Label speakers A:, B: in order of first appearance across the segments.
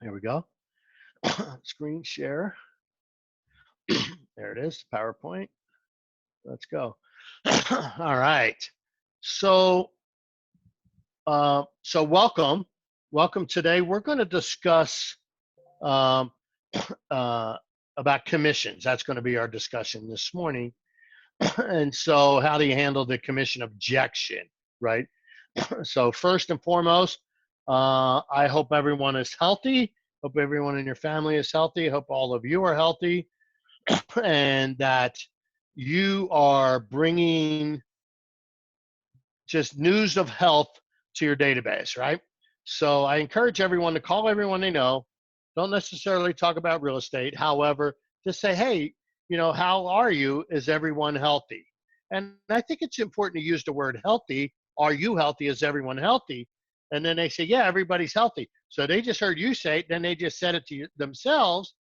A: Here we go. Screen share. There it is. PowerPoint. Let's go. All right. So, welcome. Welcome today. We're going to discuss um, uh, about commissions. That's going to be our discussion this morning. And so, how do you handle the commission objection, right? So, first and foremost, I hope everyone is healthy. Hope everyone in your family is healthy. Hope all of you are healthy, and that you are bringing just news of health to your database, right? So I encourage everyone to call everyone they know. Don't necessarily talk about real estate. However, just say, hey, how are you? Is everyone healthy? And I think it's important to use the word healthy. Are you healthy? Is everyone healthy? And then they say, yeah, everybody's healthy. So they just heard you say it, then they just said it to themselves.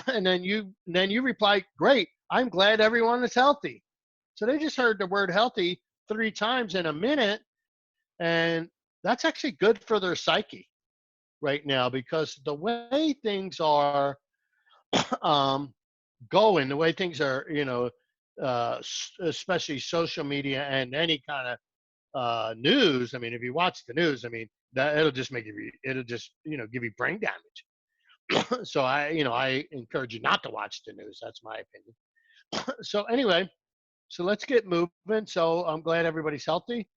A: And then you reply, great, I'm glad everyone is healthy. So they just heard the word healthy 3 times in a minute, and that's actually good for their psyche right now, because the way things are um, going, the way things are, especially social media and any kind of news. I mean, if you watch the news, I mean, that it'll just it'll just, give you brain damage. So I encourage you not to watch the news. That's my opinion. So anyway, so let's get moving. So I'm glad everybody's healthy.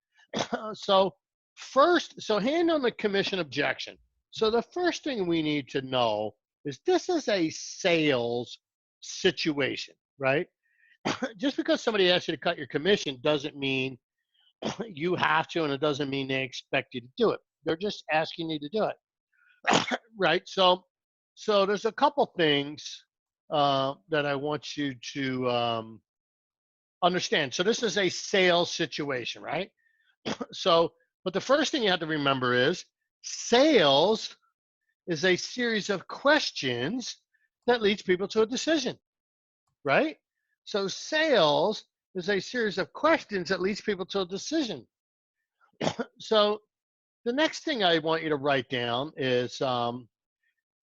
A: So first, so hand on the commission objection. So the first thing we need to know is this is a sales situation, right? Just because somebody asks you to cut your commission doesn't mean you have to, and it doesn't mean they expect you to do it. They're just asking you to do it, right? So there's a couple things that I want you to understand. So this is a sales situation, right? So, but the first thing you have to remember is sales is a series of questions that leads people to a decision, right? So sales is a series of questions that leads people to a decision. So the next thing I want you to write down is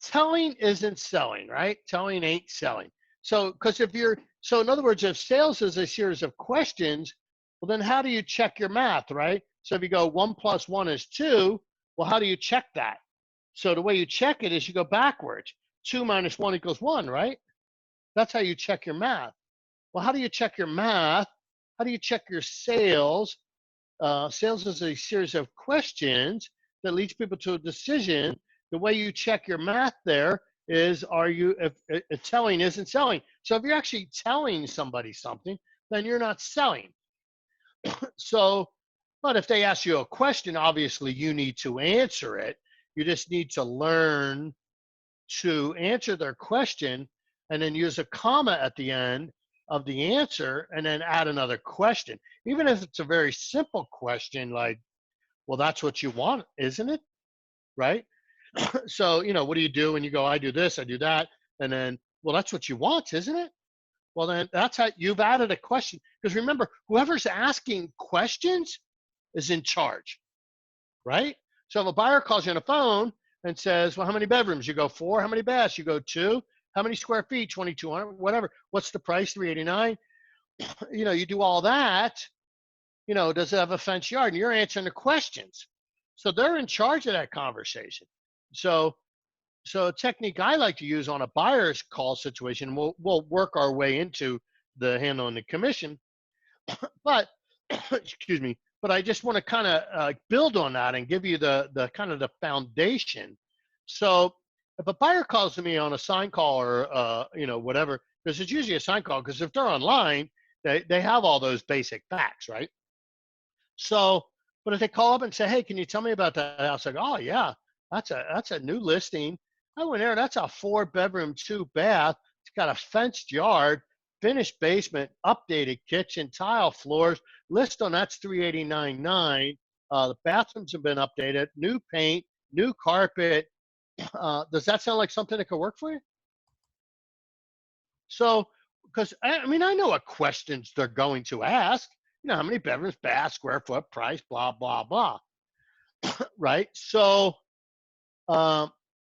A: telling isn't selling, right? Telling ain't selling. So, because so in other words, if sales is a series of questions, well, then how do you check your math, right? So if you go 1 + 1 is 2, well, how do you check that? So the way you check it is you go backwards. 2 - 1 = 1, right? That's how you check your math. Well, how do you check your math? How do you check your sales? Sales is a series of questions that leads people to a decision. The way you check your math there is, if telling isn't selling. So if you're actually telling somebody something, then you're not selling. So, but if they ask you a question, obviously you need to answer it. You just need to learn to answer their question and then use a comma at the end of the answer and then add another question. Even if it's a very simple question like, well, that's what you want, isn't it? Right? So, what do you do? And you go, I do this, I do that. And then, well, that's what you want, isn't it? Well, then that's how you've added a question. Because remember, whoever's asking questions is in charge, right? So if a buyer calls you on the phone and says, well, how many bedrooms? You go 4. How many baths? You go 2. How many square feet? 2,200, whatever. What's the price? 389. You do all that. Does it have a fenced yard? And you're answering the questions. So they're in charge of that conversation. So a technique I like to use on a buyer's call situation, we'll work our way into the handling the commission, but excuse me, but I just want to kind of build on that and give you the kind of the foundation. So if a buyer calls me on a sign call or whatever, because it's usually a sign call, because if they're online, they have all those basic facts, right? So, but if they call up and say, hey, can you tell me about that house? I go, oh yeah, that's a new listing. I went there. That's a 4-bedroom, 2-bath. It's got a fenced yard, finished basement, updated kitchen, tile floors. List on that's 389.9. The bathrooms have been updated, new paint, new carpet. Does that sound like something that could work for you? So, because I mean, I know what questions they're going to ask. How many bedrooms, bath, square foot, price, blah, blah, blah. Right? So,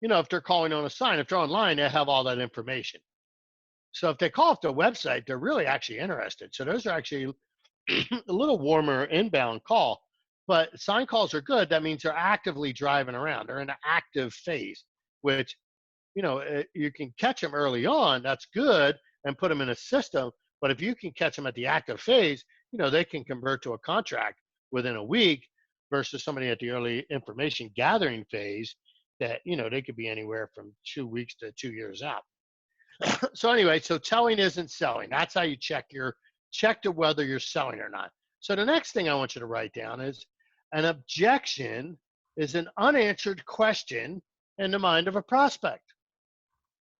A: if they're calling on a sign, if they're online, they have all that information. So if they call off their website, they're really actually interested. So those are actually a little warmer inbound call. But sign calls are good. That means they're actively driving around. They're in an active phase, which you can catch them early on. That's good, and put them in a system. But if you can catch them at the active phase, they can convert to a contract within a week versus somebody at the early information gathering phase that, they could be anywhere from 2 weeks to 2 years out. So anyway, so telling isn't selling. That's how you check to whether you're selling or not. So the next thing I want you to write down is an objection is an unanswered question in the mind of a prospect.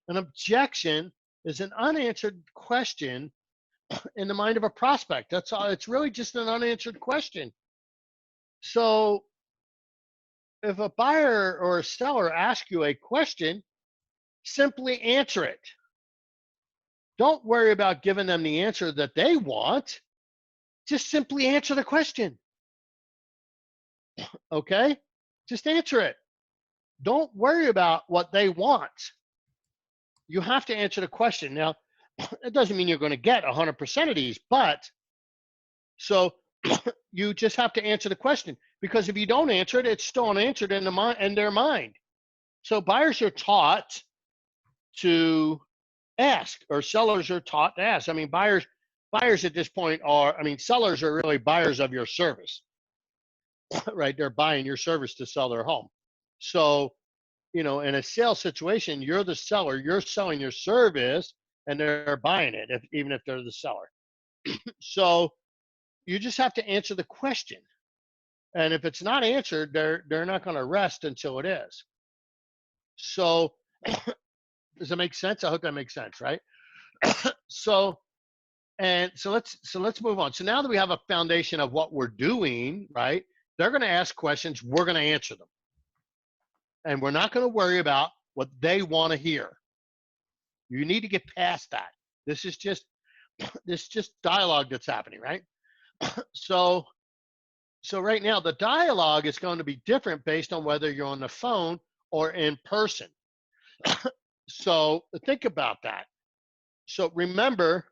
A: An objection is an unanswered question in the mind of a prospect. That's all. It's really just an unanswered question. So if a buyer or a seller asks you a question, simply answer it. Don't worry about giving them the answer that they want. Just simply answer the question. Okay? Just answer it. Don't worry about what they want. You have to answer the question. Now, it doesn't mean you're going to get 100% of these, but so you just have to answer the question, because if you don't answer it, it's still unanswered in their mind. So buyers are taught to ask, or sellers are taught to ask. I mean, buyers at this point sellers are really buyers of your service, right? They're buying your service to sell their home. So, in a sales situation, you're the seller, you're selling your service, and they're buying it, even if they're the seller. So you just have to answer the question. And if it's not answered, they're not going to rest until it is. So does that make sense? I hope that makes sense, right? So let's move on. So now that we have a foundation of what we're doing, right? They're going to ask questions, we're going to answer them. And we're not going to worry about what they want to hear. You need to get past that. This is just dialogue that's happening, right? So right now the dialogue is going to be different based on whether you're on the phone or in person. So think about that. So remember,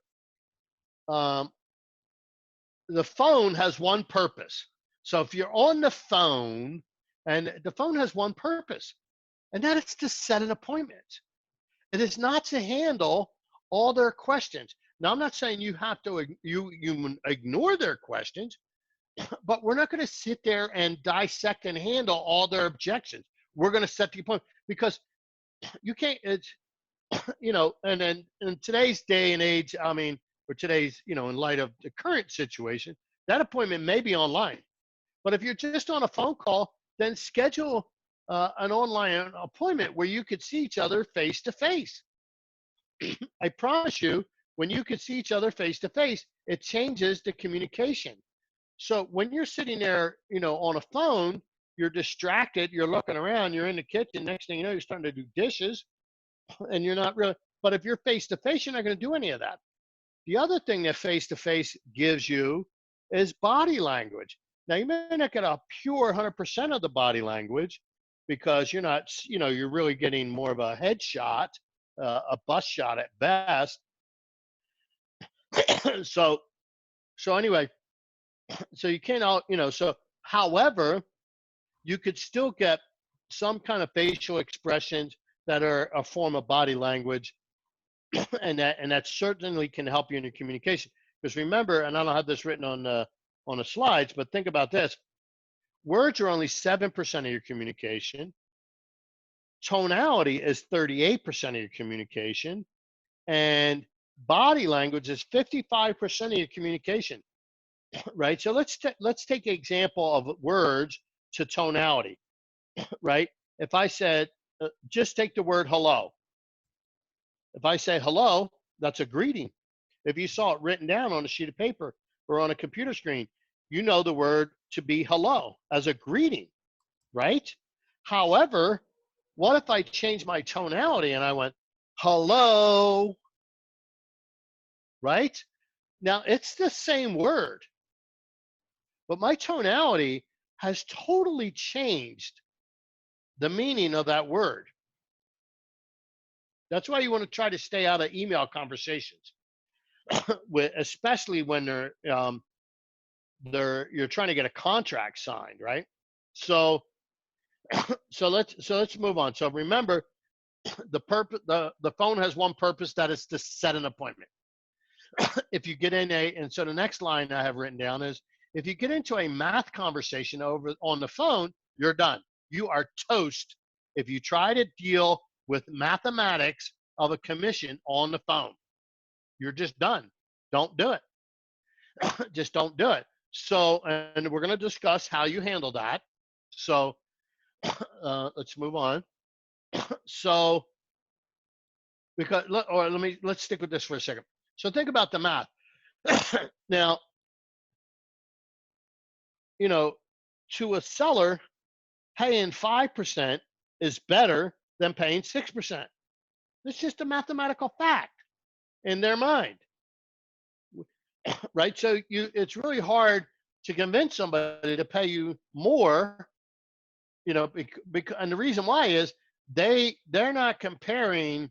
A: the phone has one purpose. So if you're on the phone, and the phone has one purpose, and that is to set an appointment. It is not to handle all their questions. Now, I'm not saying you have to you ignore their questions, but we're not going to sit there and dissect and handle all their objections. We're going to set the appointment, because you can't. It's and then in today's day and age, or today's, in light of the current situation, that appointment may be online. But if you're just on a phone call, then schedule an online appointment where you could see each other face to face. I promise you, when you could see each other face to face, it changes the communication. So when you're sitting there, on a phone, you're distracted, you're looking around, you're in the kitchen, next thing you know, you're starting to do dishes, and you're not really, but if you're face to face, you're not going to do any of that. The other thing that face to face gives you is body language. Now, you may not get a pure 100% of the body language, because you're not, you're really getting more of a headshot, a bust shot at best. so anyway, so you can't so however, you could still get some kind of facial expressions that are a form of body language, and that certainly can help you in your communication. Because remember, and I don't have this written on the slides, but think about this: words are only 7% of your communication. Tonality is 38% of your communication, and body language is 55% of your communication. Right? So let's take an example of words to tonality. Right? If I said, just take the word hello. If I say hello, that's a greeting. If you saw it written down on a sheet of paper or on a computer screen, you know the word to be hello as a greeting, right? However, what if I change my tonality and I went, hello, right? Now, it's the same word, but my tonality has totally changed the meaning of that word. That's why you want to try to stay out of email conversations, with, especially when you're trying to get a contract signed, right? So so let's move on. So remember, the phone has one purpose, that is to set an appointment. If you get in a and so the next line I have written down is, if you get into a math conversation over on the phone, you're done. You are toast if you try to deal with mathematics of a commission on the phone. You're just done. Don't do it. Just don't do it. So, and we're going to discuss how you handle that. So, let's move on. So, because or let's stick with this for a second. So think about the math. Now, you know, to a seller, paying 5% is better than paying 6%. It's just a mathematical fact in their mind, right? So it's really hard to convince somebody to pay you more, and the reason why is they're not comparing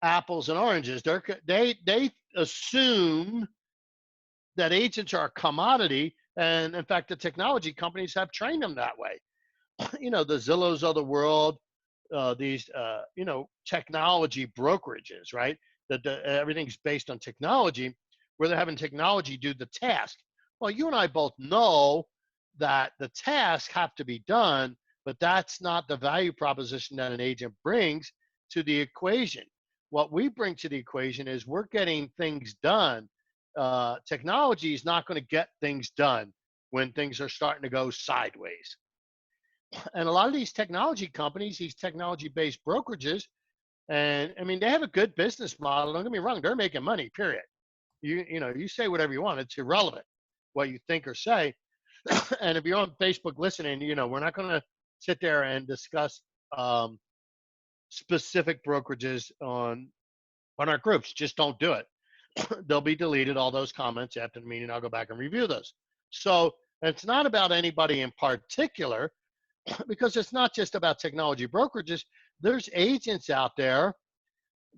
A: apples and oranges. They assume that agents are a commodity, and in fact, the technology companies have trained them that way. The Zillows of the world, these technology brokerages, right? That everything's based on technology, where they're having technology do the task. Well, you and I both know that the tasks have to be done, but that's not the value proposition that an agent brings to the equation. What we bring to the equation is we're getting things done. Technology is not going to get things done when things are starting to go sideways. And a lot of these technology companies, these technology-based brokerages, and I mean, they have a good business model. Don't get me wrong; they're making money. Period. You say whatever you want; it's irrelevant what you think or say. And if you're on Facebook listening, we're not going to sit there and discuss um, specific brokerages on our groups. Just don't do it. They'll be deleted. All those comments after the meeting, I'll go back and review those. So it's not about anybody in particular, because it's not just about technology brokerages. There's agents out there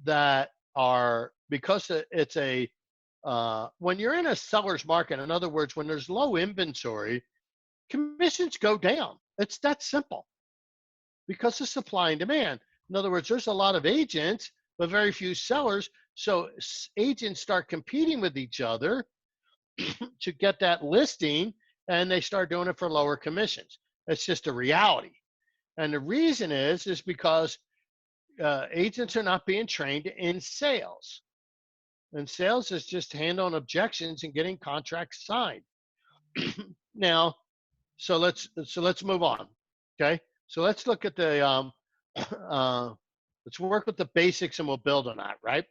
A: that are, because it's when you're in a seller's market, in other words, when there's low inventory, commissions go down. It's that simple, because of supply and demand. In other words, there's a lot of agents, but very few sellers. So agents start competing with each other to get that listing, and they start doing it for lower commissions. It's just a reality. And the reason is because agents are not being trained in sales. And sales is just handling objections and getting contracts signed. Now, so let's move on. Okay, so let's look at let's work with the basics, and we'll build on that, right?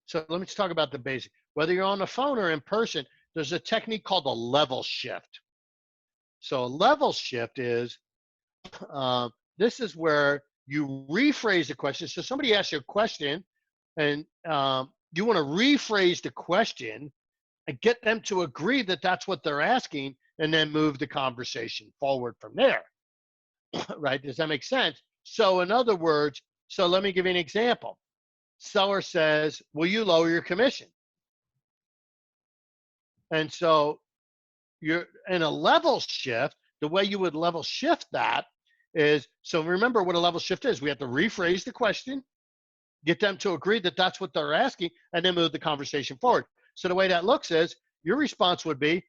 A: So let me just talk about the basics. Whether you're on the phone or in person, there's a technique called a level shift. So a level shift is this is where you rephrase the question. So somebody asks you a question, and you want to rephrase the question and get them to agree that that's what they're asking, and then move the conversation forward from there. Right? Does that make sense? So in other words, so let me give you an example. Seller says, will you lower your commission? And so you're in a level shift. The way you would level shift that is, so remember what a level shift is. We have to rephrase the question, get them to agree that that's what they're asking, and then move the conversation forward. So the way that looks is, your response would be,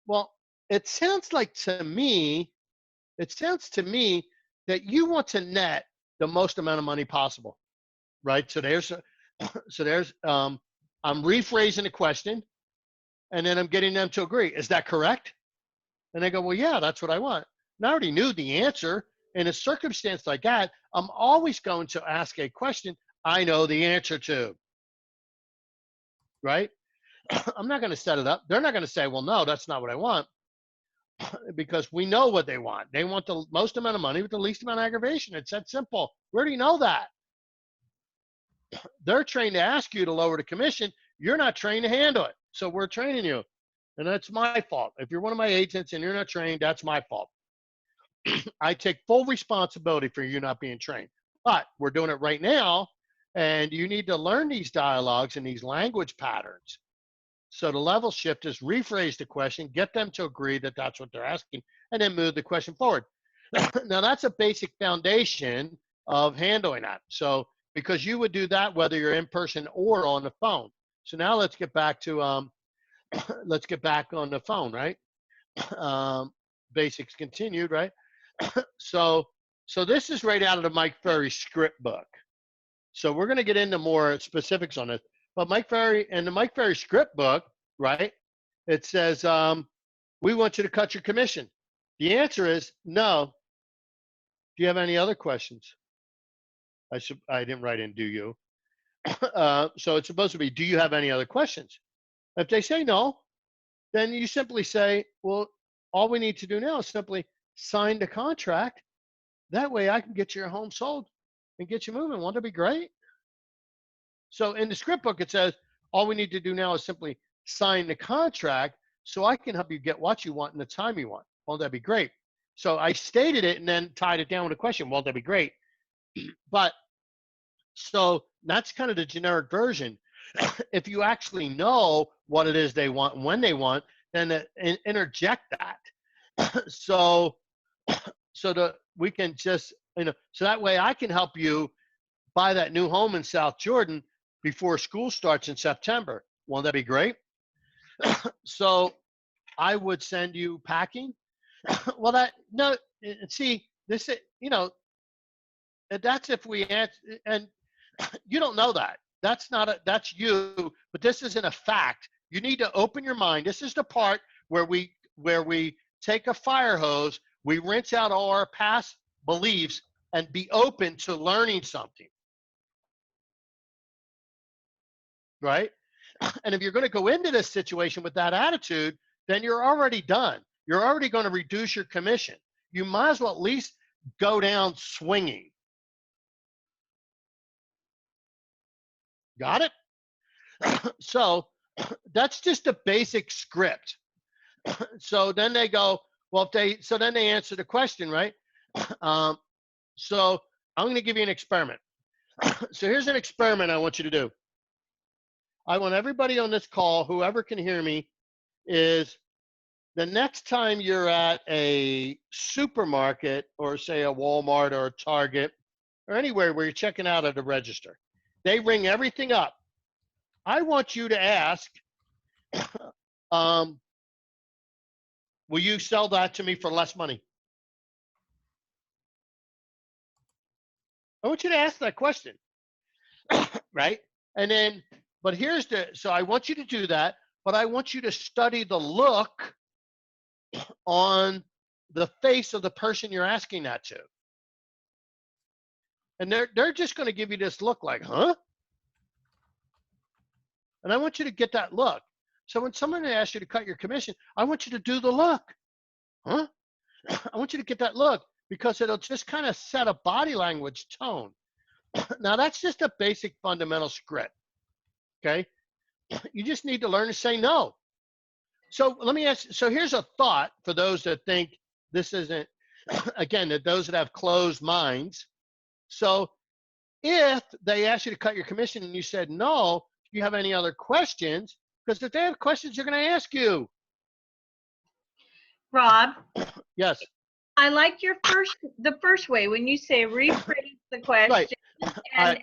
A: well, it sounds to me that you want to net the most amount of money possible, right? So I'm rephrasing the question, and then I'm getting them to agree. Is that correct? And they go, well, yeah, that's what I want. And I already knew the answer. In a circumstance like that, I'm always going to ask a question I know the answer to, right? I'm not going to set it up. They're not going to say, well, no, that's not what I want, because we know what they want. They want the most amount of money with the least amount of aggravation. It's that simple. We already know that. They're trained to ask you to lower the commission. You're not trained to handle it. So we're training you. And that's my fault. If you're one of my agents and you're not trained, that's my fault. I take full responsibility for you not being trained. But we're doing it right now And you need to learn these dialogues and these language patterns. So the level shift is rephrase the question, get them to agree that that's what they're asking, and then move the question forward. Now, that's a basic foundation of handling that. So, because you would do that whether you're in person or on the phone. So now let's get back to let's get back on the phone, right? Basics continued, right? So, so this is right out of the Mike Ferry script book. So we're going to get into more specifics on this. But Mike Ferry and the Mike Ferry script book, right? It says, we want you to cut your commission. The answer is no. Do you have any other questions? I didn't write in, do you? So it's supposed to be, do you have any other questions? If they say no, then you simply say, well, all we need to do now is simply sign the contract. That way I can get your home sold and get you moving. Won't that be great? So in the script book, it says, all we need to do now is simply sign the contract so I can help you get what you want and the time you want. Won't that be great? So I stated it and then tied it down with a question. Won't that be great? But so that's kind of the generic version. If you actually know what it is they want and when they want, then interject that. So we can just, so that way I can help you buy that new home in South Jordan before school starts in September. Won't that be great? So I would send you packing. Well, see, this is, that's if we answer, and you don't know that. That's you, but this isn't a fact. You need to open your mind. This is the part where we take a fire hose, we rinse out all our past beliefs and be open to learning something. Right? And if you're going to go into this situation with that attitude, then you're already done. You're already going to reduce your commission. You might as well at least go down swinging. Got it? So that's just a basic script. So then they go, well, so then they answer the question, right? So I'm going to give you an experiment. So here's an experiment I want you to do. I want everybody on this call, whoever can hear me, is the next time you're at a supermarket or say a Walmart or a Target or anywhere where you're checking out at a register, they ring everything up. I want you to ask, will you sell that to me for less money? I want you to ask that question, right? And then, but so I want you to do that, but I want you to study the look on the face of the person you're asking that to. And they're just going to give you this look like, huh? And I want you to get that look. So when someone asks you to cut your commission, I want you to do the look. Huh? I want you to get that look because it'll just kind of set a body language tone. Now, that's just a basic fundamental script. Okay? You just need to learn to say no. So let me ask, so here's a thought for those that think this isn't, again, that those that have closed minds. So if they ask you to cut your commission and you said no, do you have any other questions? Because if they have questions, they're going to ask you.
B: Rob?
A: Yes.
B: I like the first way when you say rephrase the question
A: right.
B: and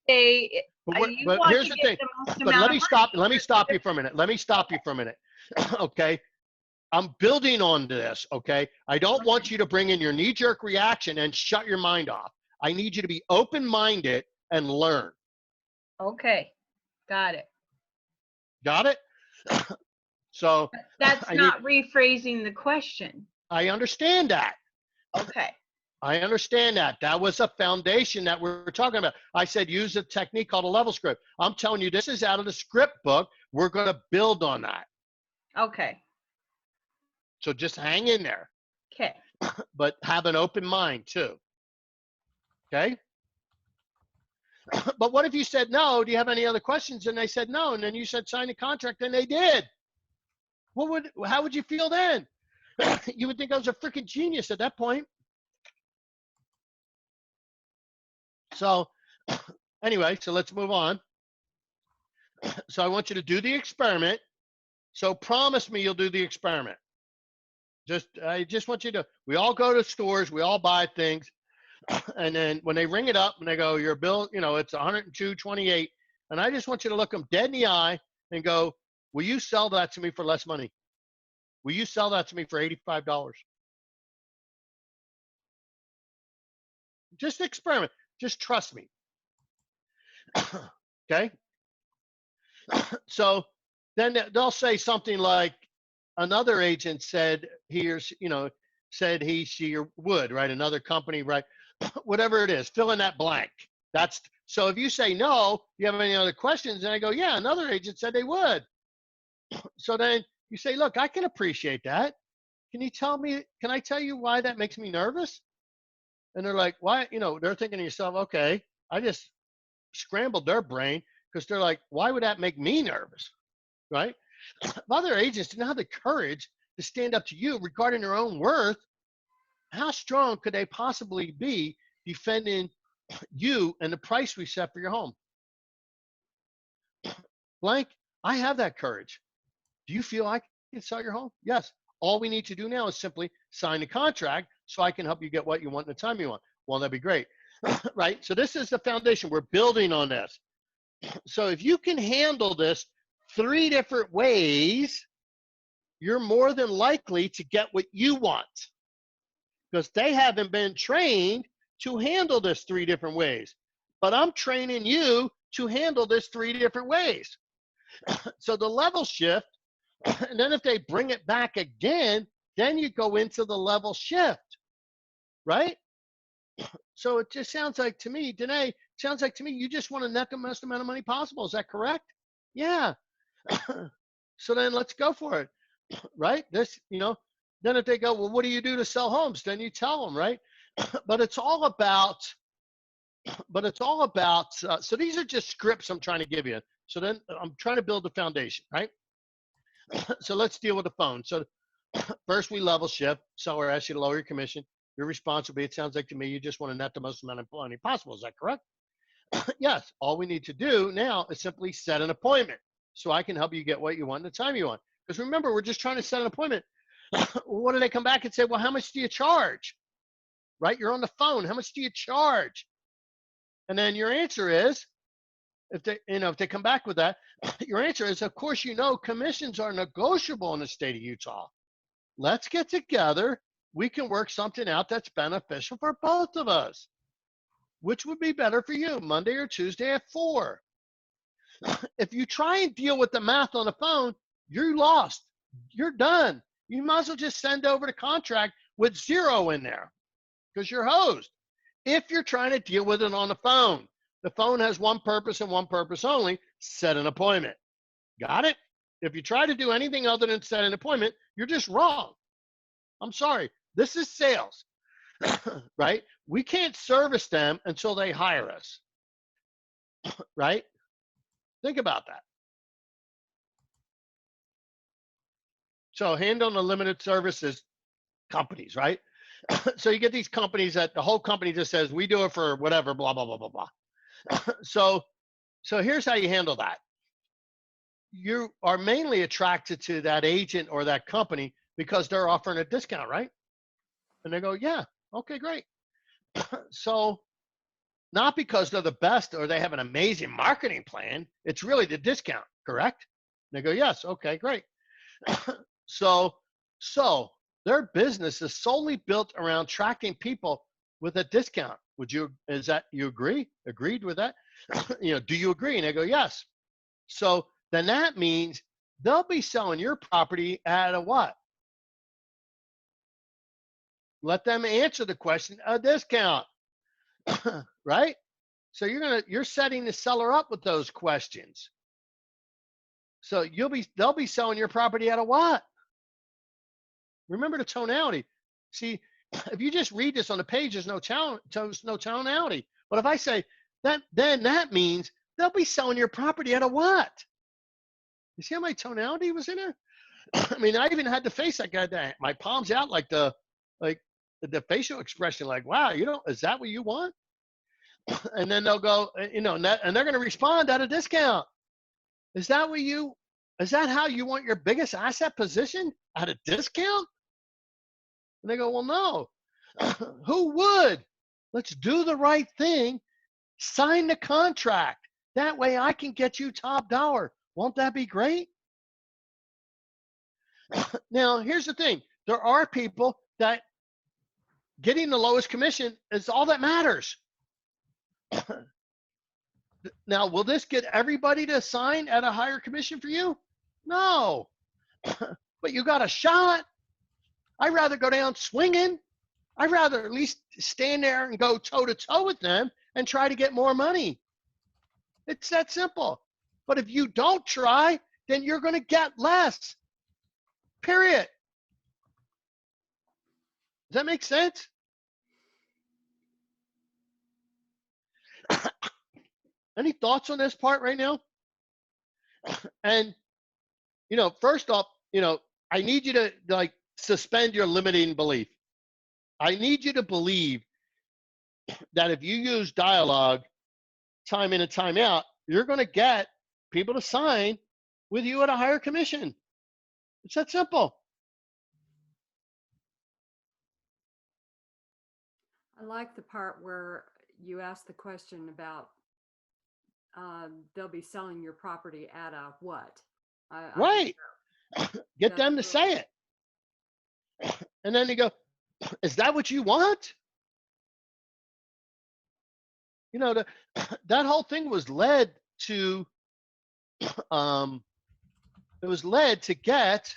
B: say,
A: but here's the thing. But let me stop you for a minute. Okay. I'm building on this. Okay. I don't want you to bring in your knee-jerk reaction and shut your mind off. I need you to be open-minded and learn.
B: Okay. Got it.
A: Got it? So
B: that's not rephrasing the question.
A: I understand that.
B: Okay.
A: I understand that. That was a foundation that we're talking about. I said use a technique called a level script. I'm telling you, this is out of the script book. We're going to build on that.
B: Okay.
A: So just hang in there.
B: Okay.
A: But have an open mind too. Okay? But what if you said no? Do you have any other questions? And they said no. And then you said sign the contract and they did. How would you feel then? You would think I was a freaking genius at that point. So Anyway, so let's move on. So I want you to do the experiment. So promise me you'll do the experiment. I just want you to, we all go to stores, we all buy things. And then when they ring it up and they go, your bill, it's 102.28. And I just want you to look them dead in the eye and go, will you sell that to me for less money? Will you sell that to me for $85? Just experiment. Just trust me. Okay. So then they'll say something like, another agent said said she or would, right? Another company, right? Whatever it is, fill in that blank. That's so if you say no, you have any other questions? And I go, yeah, another agent said they would. So then you say, look, I can appreciate that. Can I tell you why that makes me nervous? And they're like, why? They're thinking to yourself, okay, I just scrambled their brain because they're like, why would that make me nervous? Right? If other agents didn't have the courage to stand up to you regarding their own worth, how strong could they possibly be defending you and the price we set for your home? Blank, I have that courage. Do you feel I can sell your home? Yes. All we need to do now is simply sign the contract so I can help you get what you want in the time you want. Well, that'd be great. Right? So this is the foundation. We're building on this. So if you can handle this 3 different ways, you're more than likely to get what you want, because they haven't been trained to handle this 3 different ways. But I'm training you to handle this 3 different ways. So the level shift, and then if they bring it back again, then you go into the level shift, right? So it just sounds like to me, Danae, sounds like to me you just want to net the most amount of money possible. Is that correct? Yeah. So then let's go for it, right? Then if they go, well, what do you do to sell homes? Then you tell them, right? But it's all about, so these are just scripts I'm trying to give you. So then I'm trying to build the foundation, right? So let's deal with the phone. So first we level shift. Seller asks you to lower your commission. Your response will be, it sounds like to me you just want to net the most amount of money possible. Is that correct? Yes. All we need to do now is simply set an appointment so I can help you get what you want and the time you want. Because remember, we're just trying to set an appointment. What do they come back and say? Well, how much do you charge? Right? You're on the phone. How much do you charge? And then your answer is, if they come back with that, your answer is, of course, commissions are negotiable in the state of Utah. Let's get together. We can work something out that's beneficial for both of us. Which would be better for you, Monday or Tuesday at 4? If you try and deal with the math on the phone, you're lost. You're done. You might as well just send over the contract with 0 in there because you're hosed. If you're trying to deal with it on the phone has one purpose and one purpose only: set an appointment. Got it? If you try to do anything other than set an appointment, you're just wrong. I'm sorry. This is sales, right? We can't service them until they hire us, right? Think about that. So handling the limited services companies, right? So you get these companies that the whole company just says, we do it for whatever, blah, blah, blah, blah, blah. So here's how you handle that. You are mainly attracted to that agent or that company because they're offering a discount, right? And they go, yeah, okay, great. So not because they're the best or they have an amazing marketing plan. It's really the discount, correct? And they go, yes, okay, great. So their business is solely built around tracking people with a discount. You agree? Agreed with that? Do you agree? And they go, yes. So then that means they'll be selling your property at a what? Let them answer the question, a discount. Right? So you're setting the seller up with those questions. So they'll be selling your property at a what? Remember the tonality. See, if you just read this on the page, there's no tonality. But if I say that, then that means they'll be selling your property at a what? You see how my tonality was in there? I mean, I even had the face like that. My palms out, like the facial expression, like, wow, is that what you want? And then they'll go, and they're going to respond at a discount. Is that how you want your biggest asset positioned, at a discount? And they go, well, no. Who would? Let's do the right thing. Sign the contract. That way I can get you top dollar. Won't that be great? Now, here's the thing. There are people that getting the lowest commission is all that matters. Now, will this get everybody to sign at a higher commission for you? No. But you got a shot. I'd rather go down swinging. I'd rather at least stand there and go toe to toe with them and try to get more money. It's that simple. But if you don't try, then you're going to get less. Period. Does that make sense? Any thoughts on this part right now? And, first off, I need you to suspend your limiting belief. I need you to believe that if you use dialogue time in and time out, you're going to get people to sign with you at a higher commission. It's that simple.
C: I like the part where you ask the question about they'll be selling your property at a what?
A: Right. Get them to
C: really
A: say it. And then they go, is that what you want? That whole thing was led to, it was led to get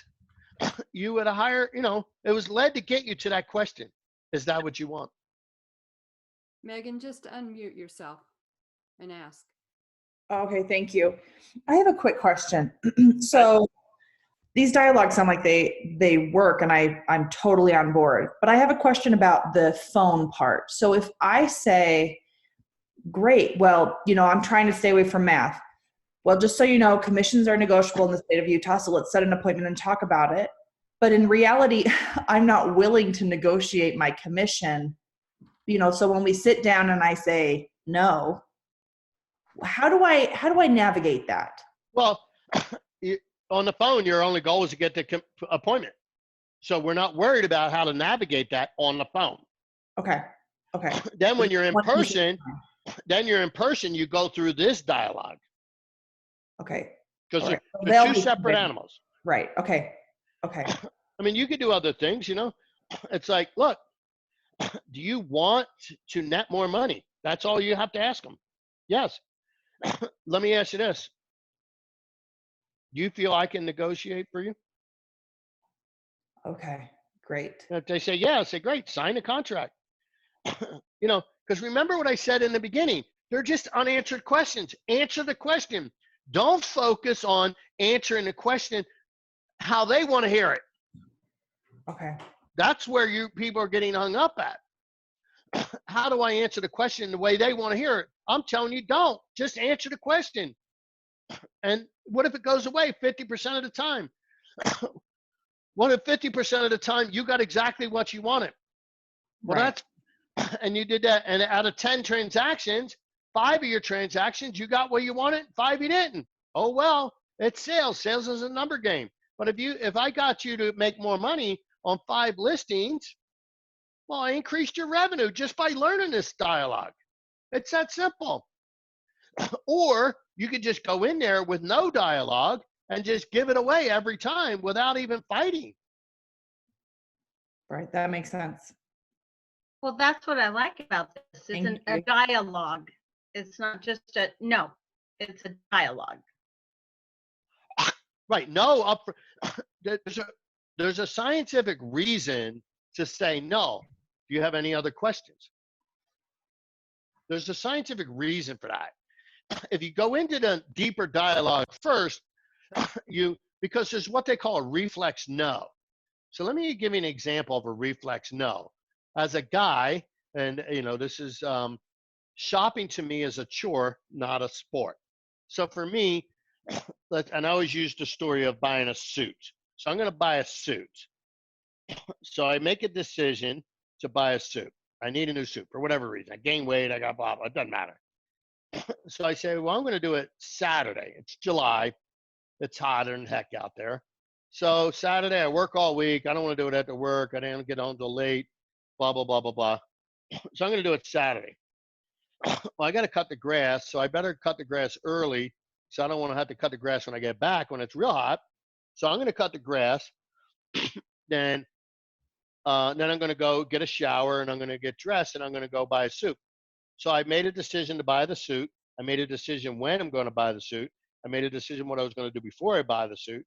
A: you at a higher, it was led to get you to that question. Is that what you want?
C: Megan, just unmute yourself and ask.
D: Okay, thank you. I have a quick question. So these dialogues sound like they work, and I'm totally on board. But I have a question about the phone part. So if I say, great, well, I'm trying to stay away from math. Well, just so you know, commissions are negotiable in the state of Utah, so let's set an appointment and talk about it. But in reality, I'm not willing to negotiate my commission. So when we sit down and I say no, how do I navigate that?
A: Well, on the phone, your only goal is to get the appointment. So we're not worried about how to navigate that on the phone.
D: Okay.
A: Then when you're in person, you go through this dialogue.
D: Okay.
A: Because
D: right.
A: they're two separate animals.
D: Right. Okay.
A: I mean, you could do other things, It's like, look, do you want to net more money? That's all you have to ask them. Yes. Let me ask you this. Do you feel I can negotiate for you?
D: Okay, great.
A: If they say, yeah, I say, great, sign the contract. Because remember what I said in the beginning, they're just unanswered questions. Answer the question. Don't focus on answering the question how they want to hear it.
D: Okay.
A: That's where people are getting hung up at. How do I answer the question the way they want to hear it? I'm telling you, don't. Just answer the question. And what if it goes away 50% of the time? What if 50% of the time you got exactly what you wanted? Well,
D: right.
A: And you did that. And out of 10 transactions, 5 of your transactions, you got what you wanted, 5 you didn't. Oh, well, it's sales. Sales is a number game. But if I got you to make more money on 5 listings, well, I increased your revenue just by learning this dialogue. It's that simple. Or you could just go in there with no dialogue and just give it away every time without even fighting.
D: Right, that makes sense.
B: Well, that's what I like about this. It's a dialogue. It's not just it's a dialogue.
A: Right. No, there's a scientific reason to say no. Do you have any other questions? There's a scientific reason for that. If you go into the deeper dialogue first, because there's what they call a reflex no. So let me give you an example of a reflex no. As a guy, and this is shopping to me is a chore, not a sport. So for me, and I always use the story of buying a suit. So I'm going to buy a suit. So I make a decision to buy a suit. I need a new suit for whatever reason. I gained weight. I got blah, blah. It doesn't matter. So I say, well, I'm going to do it Saturday. It's July. It's hotter than heck out there. So Saturday, I work all week. I don't want to do it after work. I didn't get home till late, blah, blah, blah, blah, blah. So I'm going to do it Saturday. Well, I got to cut the grass. So I better cut the grass early. So I don't want to have to cut the grass when I get back when it's real hot. So I'm going to cut the grass. Then I'm going to go get a shower and I'm going to get dressed and I'm going to go buy a suit. So I made a decision to buy the suit. I made a decision when I'm going to buy the suit. I made a decision what I was going to do before I buy the suit.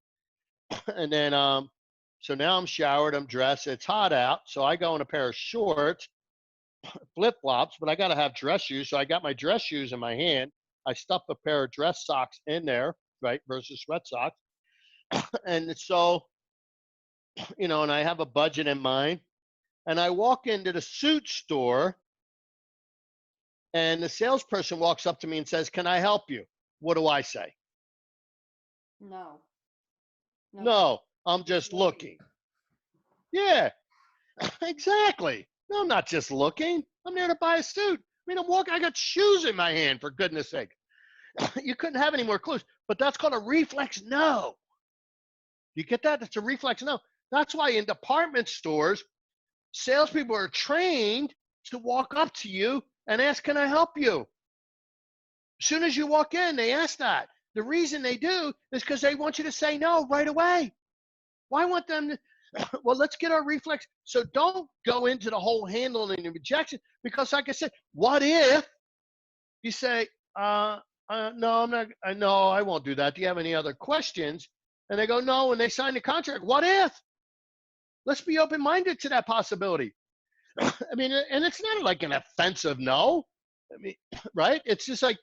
A: And then, so now I'm showered, I'm dressed. It's hot out. So I go in a pair of shorts, flip flops, but I got to have dress shoes. So I got my dress shoes in my hand. I stuff a pair of dress socks in there, right, versus sweat socks. And so, and I have a budget in mind. And I walk into the suit store and the salesperson walks up to me and says, "Can I help you?" What do I say?
C: No.
A: No, I'm just looking. Yeah, exactly. No, I'm not just looking. I'm there to buy a suit. I mean, I'm walking. I got shoes in my hand, for goodness sake. You couldn't have any more clues. But that's called a reflex no. You get that? That's a reflex no. That's why in department stores, salespeople are trained to walk up to you and ask, "Can I help you?" As soon as you walk in, they ask that. The reason they do is because they want you to say no right away. Why want them to? Well, let's get our reflex. So don't go into the whole handling and rejection because, like I said, what if you say, no, I'm not, no, I won't do that. Do you have any other questions? And they go, no, and they sign the contract. What if? Let's be open-minded to that possibility. I mean, and it's not like an offensive no. I mean, right? It's just like,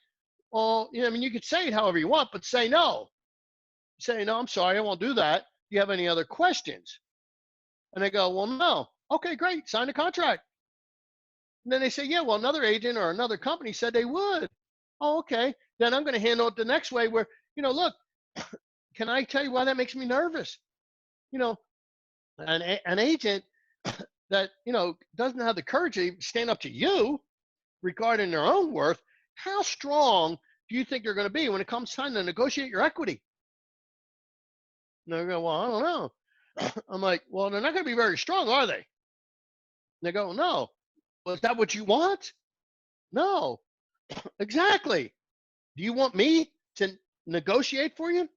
A: well, I mean, you could say it however you want, but say no. Say, no, I'm sorry, I won't do that. Do you have any other questions? And they go, well, no. Okay, great. Sign the contract. And then they say, yeah, well, another agent or another company said they would. Oh, okay. Then I'm going to handle it the next way where, look, can I tell you why that makes me nervous? An agent that, doesn't have the courage to stand up to you regarding their own worth, how strong do you think they're going to be when it comes time to negotiate your equity? And they go, well, I don't know. I'm like, well, they're not going to be very strong, are they? And they go, no. Well, is that what you want? No. Exactly. Do you want me to negotiate for you?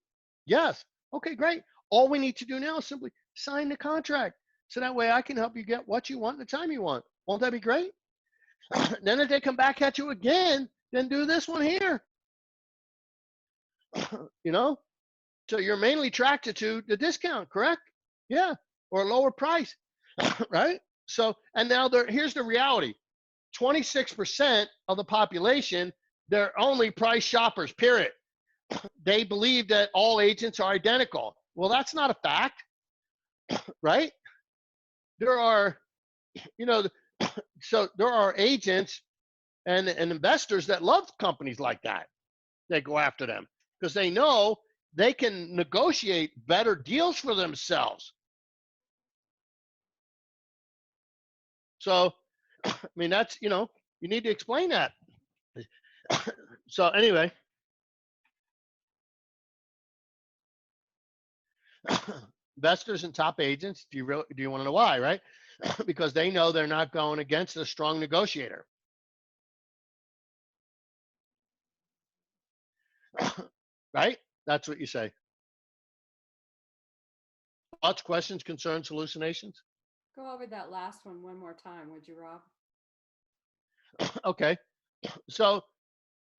A: Yes. Okay, great. All we need to do now is simply sign the contract. So that way I can help you get what you want and the time you want. Won't that be great? Then if they come back at you again, then do this one here. So you're mainly attracted to the discount, correct? Yeah, or a lower price, right? So, and now here's the reality. 26% of the population, they're only price shoppers, period. They believe that all agents are identical. Well, that's not a fact, right? There are, so there are agents and investors that love companies like that. They go after them because they know they can negotiate better deals for themselves. So, I mean, that's, you need to explain that. So anyway, investors and top agents, do you want to know why, right? Because they know they're not going against a strong negotiator. Right? That's what you say. Thoughts, questions, concerns, hallucinations?
C: Go over that last one more time, would you, Rob?
A: Okay. So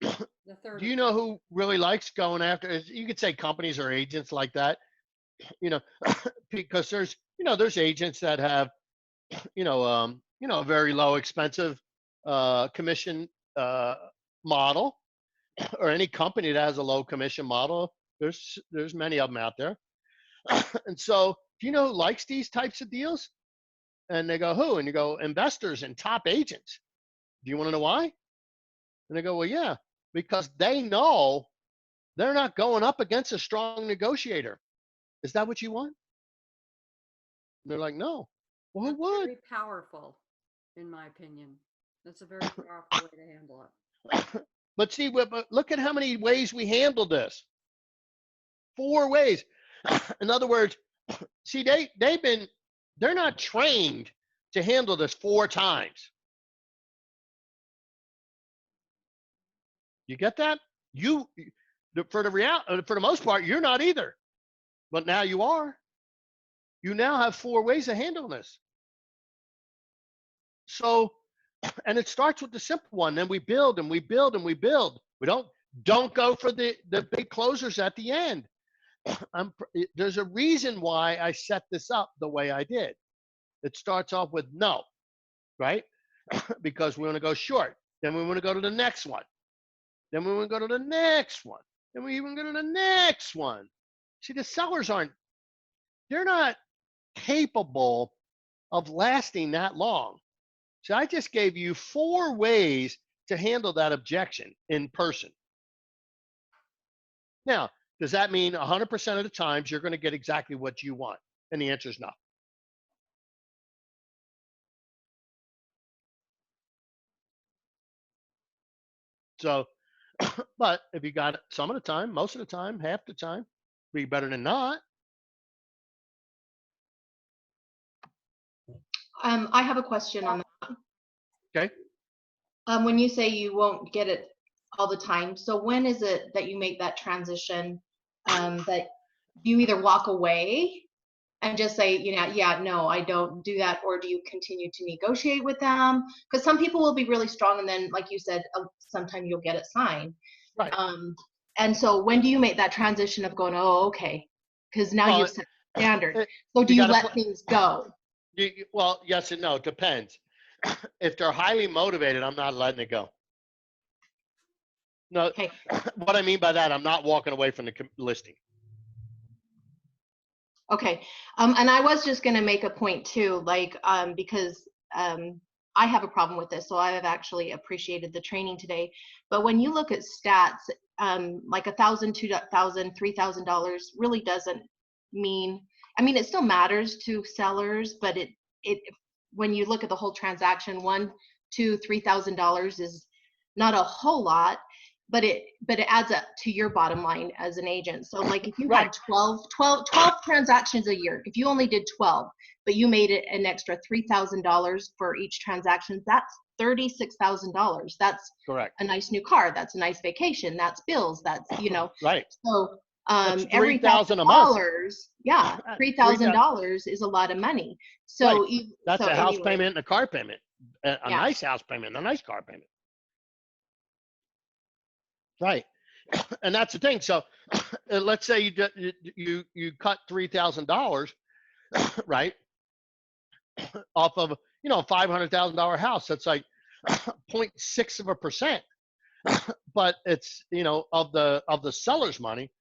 C: The third.
A: do you know who really likes going after? You could say companies or agents like that, because there's agents that have, a very low expensive commission model, or any company that has a low commission model. There's many of them out there. And so, do you know who likes these types of deals? And they go, who? And you go, investors and top agents. Do you want to know why? And they go, well, yeah, because they know they're not going up against a strong negotiator. Is that what you want? And they're like, no. Well, who would?
C: Very powerful. in my opinion. That's a very powerful way to handle it.
A: But see, but look at how many ways we handled this. 4 ways. In other words, see, they're not trained to handle this 4 times. You get that? For the most part, you're not either. But now you are. You now have 4 ways of handling this. So, and it starts with the simple one. Then we build and we build and we build. We don't go for the big closers at the end. There's a reason why I set this up the way I did. It starts off with no, right? Because we want to go short. Then we want to go to the next one. Then we want to go to the next one. Then we even go to the next one. See, the sellers they're not capable of lasting that long. So I just gave you 4 ways to handle that objection in person. Now, does that mean 100% of the times you're going to get exactly what you want? And the answer is no. So, but if you got it some of the time, most of the time, half the time, be better than not.
E: I have a question on that.
A: Okay.
E: When you say you won't get it all the time, so when is it that you make that transition, that you either walk away and just say, yeah, no, I don't do that, or do you continue to negotiate with them? Because some people will be really strong, and then, like you said, sometime you'll get it signed.
A: Right.
E: And so when do you make that transition of going, oh, okay, because now you've set the standard. So do you let things go?
A: Well, yes and no. It depends. If they're highly motivated, I'm not letting it go. No,
E: Okay.
A: What I mean by that, I'm not walking away from the listing.
E: Okay. And I was just going to make a point too, because I have a problem with this, so I have actually appreciated the training today. But when you look at stats, like $1,000, $2,000, $3,000 really doesn't mean. I mean, it still matters to sellers, but it when you look at the whole transaction, $1,000, $2,000, $3,000 is not a whole lot, but it adds up to your bottom line as an agent. So like if you had 12 transactions a year, if you only did 12, but you made it an extra $3,000 for each transaction, that's $36,000. That's
A: correct.
E: A nice new car. That's a nice vacation. That's bills. That's,
A: right.
E: So
A: $3,000
E: every $1,000, yeah, $3,000 is a lot of money. So
A: right. That's a house payment and a car payment, a nice house payment, a nice car payment. Right. And that's the thing. So let's say you cut $3,000, right, off of, $500,000 house. That's like 0.6%. But it's, of the seller's money,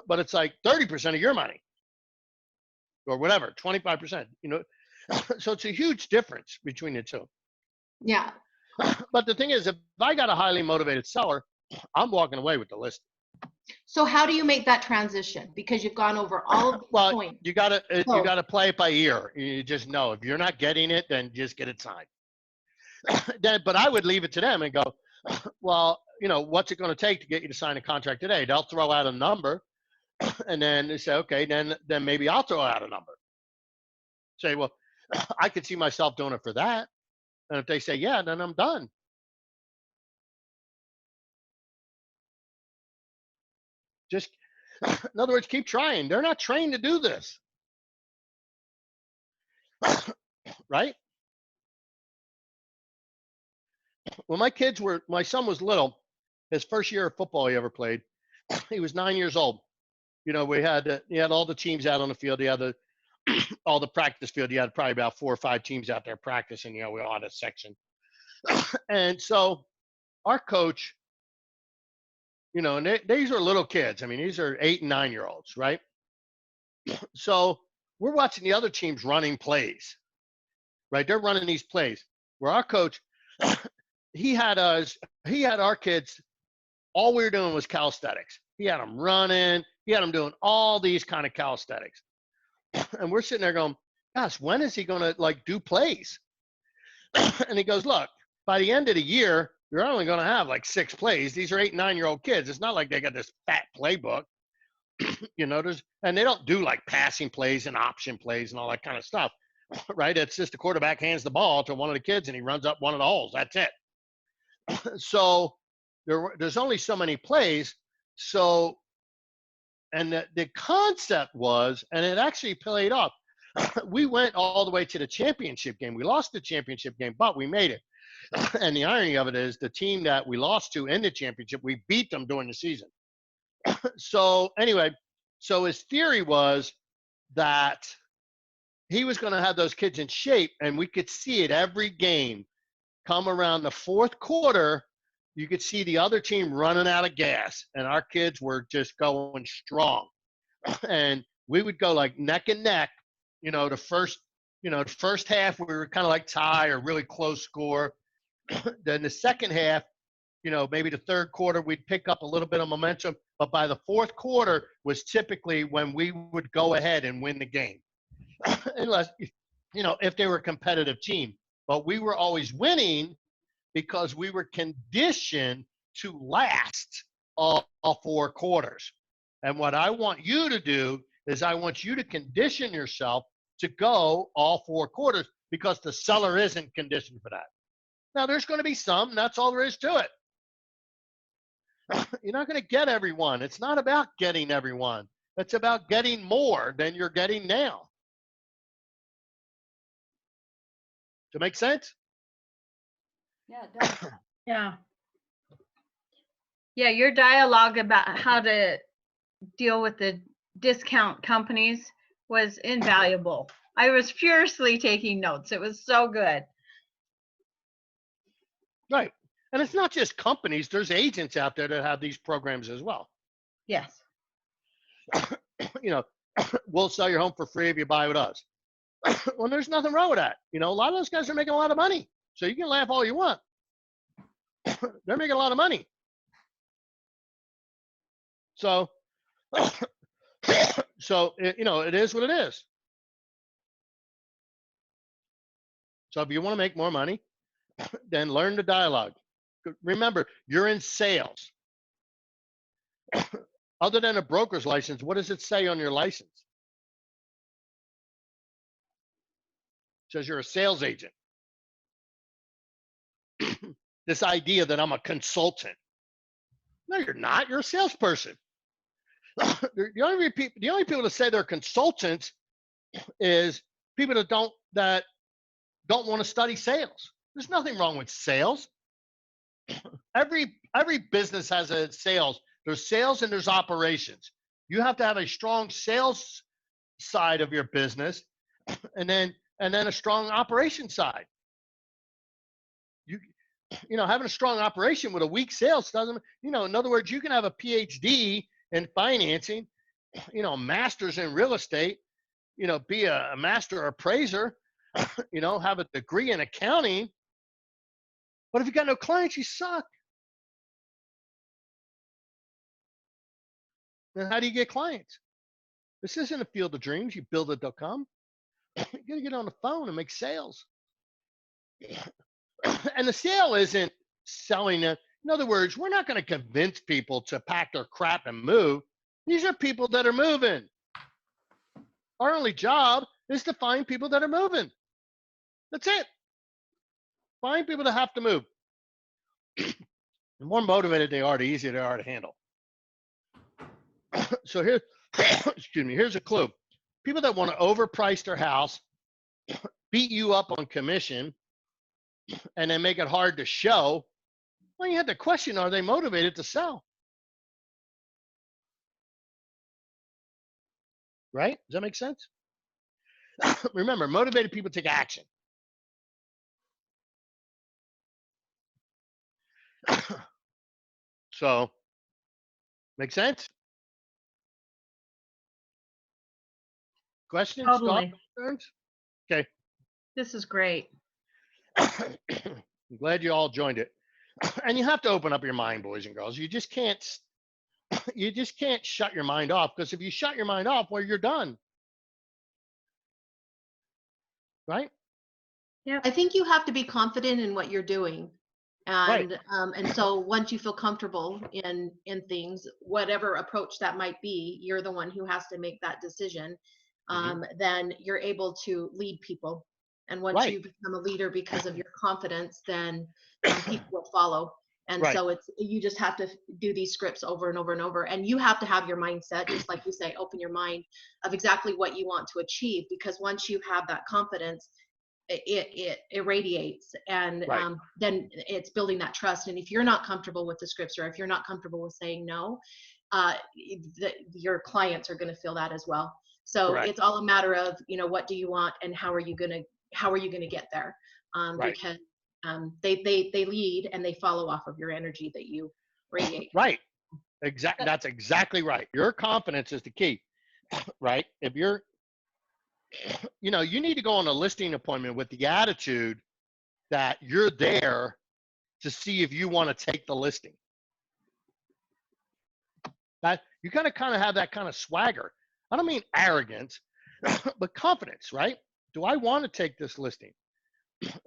A: but it's like 30% of your money or whatever, 25%, so it's a huge difference between the two.
E: Yeah.
A: But the thing is, if I got a highly motivated seller, I'm walking away with the list.
E: So how do you make that transition? Because you've gone over all of the points.
A: You gotta play it by ear. You just know if you're not getting it, then just get it signed. But I would leave it to them and go, well, what's it going to take to get you to sign a contract today? They'll throw out a number, and then they say, okay, then maybe I'll throw out a number. Say, well, I could see myself doing it for that. And if they say, yeah, then I'm done. Just, in other words, keep trying. They're not trained to do this. Right? When my son was little, his first year of football he ever played, he was 9 years old. He had all the teams out on the field. He had all the practice field. He had probably about 4 or 5 teams out there practicing, we all had a section. And so our coach, and these are little kids. I mean, these are 8 and 9 year olds, right? So we're watching the other teams running plays, right? They're running these plays where our coach, he had our kids, all we were doing was calisthenics. He had them running. He had them doing all these kind of calisthenics. And we're sitting there going, gosh, when is he going to do plays? And he goes, look, by the end of the year, you're only going to have like 6 plays. These are 8 and 9-year-old kids. It's not like they got this fat playbook, and they don't do like passing plays and option plays and all that kind of stuff, right? It's just the quarterback hands the ball to one of the kids and he runs up one of the holes. That's it. So there's only so many plays. So, and the concept was, and it actually played off. We went all the way to the championship game. We lost the championship game, but we made it. And the irony of it is the team that we lost to in the championship, we beat them during the season. So anyway, so his theory was that he was going to have those kids in shape, and we could see it every game. Come around the fourth quarter, you could see the other team running out of gas, and our kids were just going strong. And we would go like neck and neck. The first half we were kind of like tie or really close score. Then the second half, maybe the third quarter, we'd pick up a little bit of momentum. But by the fourth quarter was typically when we would go ahead and win the game. Unless, if they were a competitive team. But we were always winning because we were conditioned to last all 4 quarters. And what I want you to do is I want you to condition yourself to go all 4 quarters because the seller isn't conditioned for that. Now, there's going to be some. That's all there is to it. You're not going to get everyone. It's not about getting everyone. It's about getting more than you're getting now. Does it make sense?
C: Yeah, it does.
B: Yeah. Yeah, your dialogue about how to deal with the discount companies was invaluable. I was furiously taking notes. It was so good.
A: Right. And it's not just companies. There's agents out there that have these programs as well.
B: Yes.
A: We'll sell your home for free if you buy with us. Well, there's nothing wrong with that. A lot of those guys are making a lot of money. So you can laugh all you want. They're making a lot of money. So, it is what it is. So if you want to make more money, then learn the dialogue. Remember, you're in sales. Other than a broker's license, what does it say on your license? It says you're a sales agent. This idea that I'm a consultant. No, you're not. You're a salesperson. The only people that say they're consultants is people that don't want to study sales. There's nothing wrong with sales. Every business has a sales. There's sales and there's operations. You have to have a strong sales side of your business, and then a strong operation side. Having a strong operation with a weak sales doesn't. In other words, you can have a PhD in financing, master's in real estate, be a master appraiser, have a degree in accounting. But if you got no clients, you suck. Then how do you get clients? This isn't a field of dreams. You build it, they'll come. You got to get on the phone and make sales. And the sale isn't selling it. In other words, we're not going to convince people to pack their crap and move. These are people that are moving. Our only job is to find people that are moving. That's it. Find people that have to move. The more motivated they are, the easier they are to handle. So here's a clue. People that want to overprice their house, beat you up on commission, and then make it hard to show. Well, you have to question, are they motivated to sell? Right? Does that make sense? Remember, motivated people take action. So, make sense? Questions?
B: Totally.
A: Thoughts, concerns? Okay.
B: This is great.
A: I'm glad you all joined it. And you have to open up your mind, boys and girls. You just can't shut your mind off, because if you shut your mind off, well, you're done. Right?
E: I think you have to be confident in what you're doing.
A: Right.
E: And so once you feel comfortable in things, whatever approach that might be, you're the one who has to make that decision. Then you're able to lead people. And once
A: Right.
E: you become a leader because of your confidence, then people will follow. And
A: Right.
E: so you just have to do these scripts over and over and over. And you have to have your mindset, just like you say, open your mind of exactly what you want to achieve. Because once you have that confidence, it irradiates, and
A: Right.
E: then it's building that trust. And if you're not comfortable with the scripts, or if you're not comfortable with saying no, your clients are going to feel that as well. So
A: Correct.
E: it's all a matter of, what do you want, and how are you going to get there?
A: Right.
E: Because they lead and they follow off of your energy that you radiate.
A: Right. Exactly. That's exactly right. Your confidence is the key, right? If you're, you need to go on a listing appointment with the attitude that you're there to see if you want to take the listing. That you got to kind of have that kind of swagger. I don't mean arrogance, but confidence, right? Do I want to take this listing?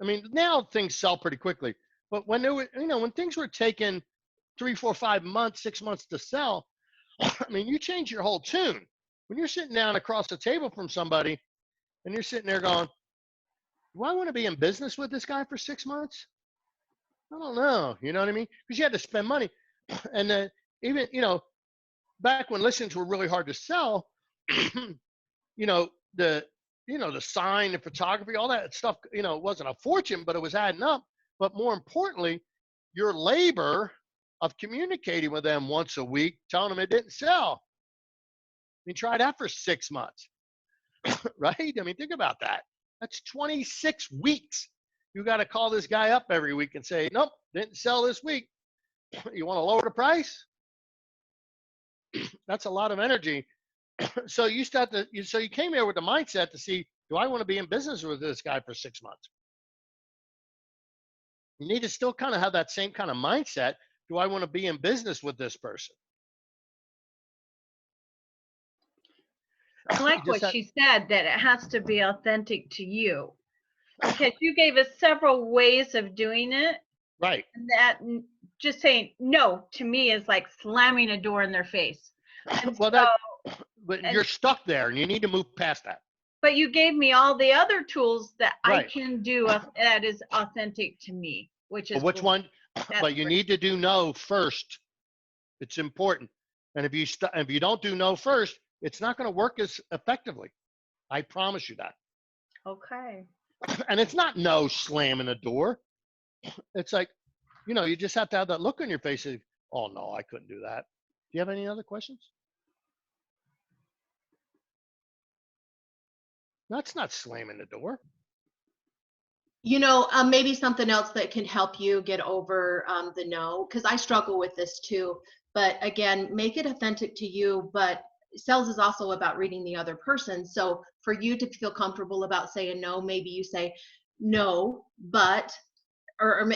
A: I mean, now things sell pretty quickly, but when there were, when things were taking 3, 4, 5 months, 6 months to sell, I mean, you change your whole tune. When you're sitting down across the table from somebody and you're sitting there going, do I want to be in business with this guy for 6 months? I don't know. You know what I mean? Because you had to spend money. And then even, back when listings were really hard to sell, the sign, the photography, all that stuff, it wasn't a fortune, but it was adding up. But more importantly, your labor of communicating with them once a week, telling them it didn't sell. I mean, try that for 6 months, right? I mean, think about that. That's 26 weeks. You got to call this guy up every week and say, nope, didn't sell this week. You want to lower the price? That's a lot of energy. So you came here with the mindset to see, do I want to be in business with this guy for 6 months? You need to still kind of have that same kind of mindset. Do I want to be in business with this person?
B: I like what she said, that it has to be authentic to you, because you gave us several ways of doing it.
A: Right.
B: And that just saying no to me is like slamming a door in their face.
A: Well, you're stuck there and you need to move past that.
B: But you gave me all the other tools that
A: Right.
B: I can do that is authentic to me, which is
A: which one? But you
B: great.
A: need to do no first. It's important. And if you don't do no first, it's not going to work as effectively. I promise you that.
B: Okay.
A: And it's not no slamming the door. It's like, you just have to have that look on your face of, oh no, I couldn't do that. Do you have any other questions? That's not slamming the door.
E: Maybe something else that can help you get over the no, because I struggle with this too. But again, make it authentic to you. But sales is also about reading the other person. So for you to feel comfortable about saying no, maybe you say no, but, or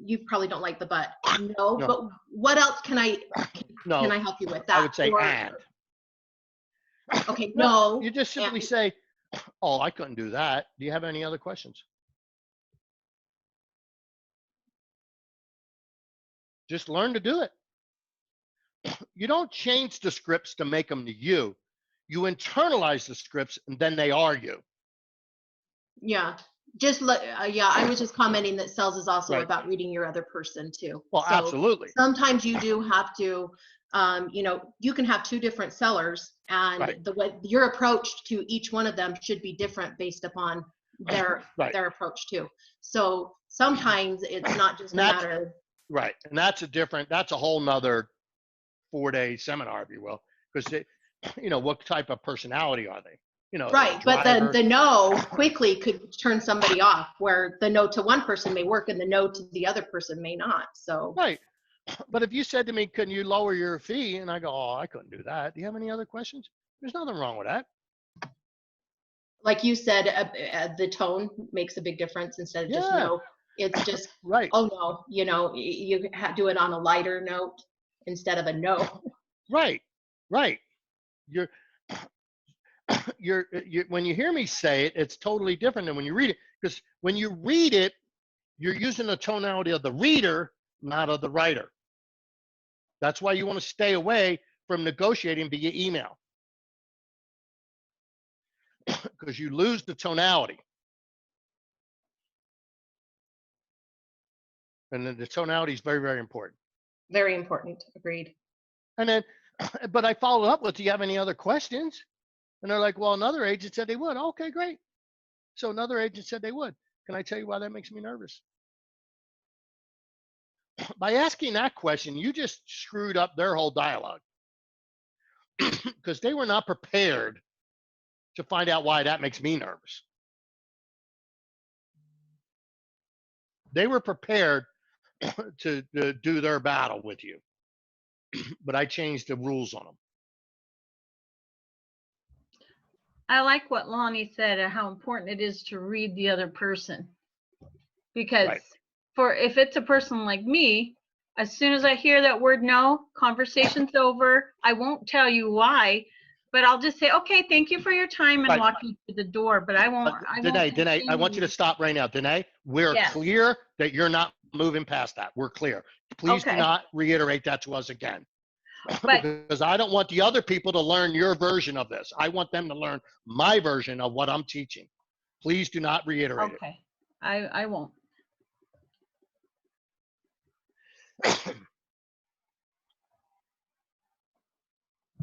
E: you probably don't like the but. No, but what else can I help you with that?
A: I would say and.
E: Okay, no.
A: You just simply say, oh, I couldn't do that. Do you have any other questions? Just learn to do it. You don't change the scripts to make them to you. You internalize the scripts and then they are you.
E: Yeah. I was just commenting that sales is also
A: Right.
E: about reading your other person too.
A: Well,
E: so
A: absolutely.
E: Sometimes you do have to, you can have two different sellers, and
A: right.
E: the way your approach to each one of them should be different based upon their approach too. So sometimes it's not just a matter.
A: Right. And that's a whole nother 4-day seminar, if you will, because what type of personality are they?
E: Right, but the no quickly could turn somebody off, where the no to one person may work and the no to the other person may not. So
A: right. But if you said to me, can you lower your fee? And I go, oh, I couldn't do that. Do you have any other questions? There's nothing wrong with that.
E: Like you said, the tone makes a big difference. Instead of just no, it's just
A: right.
E: Oh no, you do it on a lighter note instead of a no.
A: Right. You're when you hear me say it, it's totally different than when you read it, Because when you read it, you're using the tonality of the reader, not of the writer. That's why you want to stay away from negotiating via email, because you lose the tonality. And then the tonality is very, very important.
E: Very important. Agreed.
A: And then, but I followed up with, do you have any other questions? And they're like, well, another agent said they would. Okay, great. So another agent said they would. Can I tell you why that makes me nervous? By asking that question, you just screwed up their whole dialogue, because they were not prepared to find out why that makes me nervous. They were prepared to do their battle with you, but I changed the rules on them.
B: I like what Lonnie said, how important it is to read the other person. Because
A: Right.
B: if it's a person like me, as soon as I hear that word no, conversation's over. I won't tell you why, but I'll just say, okay, thank you for your time, and
A: Right.
B: walk you to the door. But I won't.
A: Danae, I want you to stop right now. Danae, we're
B: Yes.
A: clear that you're not moving past that. We're clear. Please do
B: Okay.
A: not reiterate that to us again.
B: But
A: Because I don't want the other people to learn your version of this. I want them to learn my version of what I'm teaching. Please do not reiterate
B: okay, I won't.
A: it.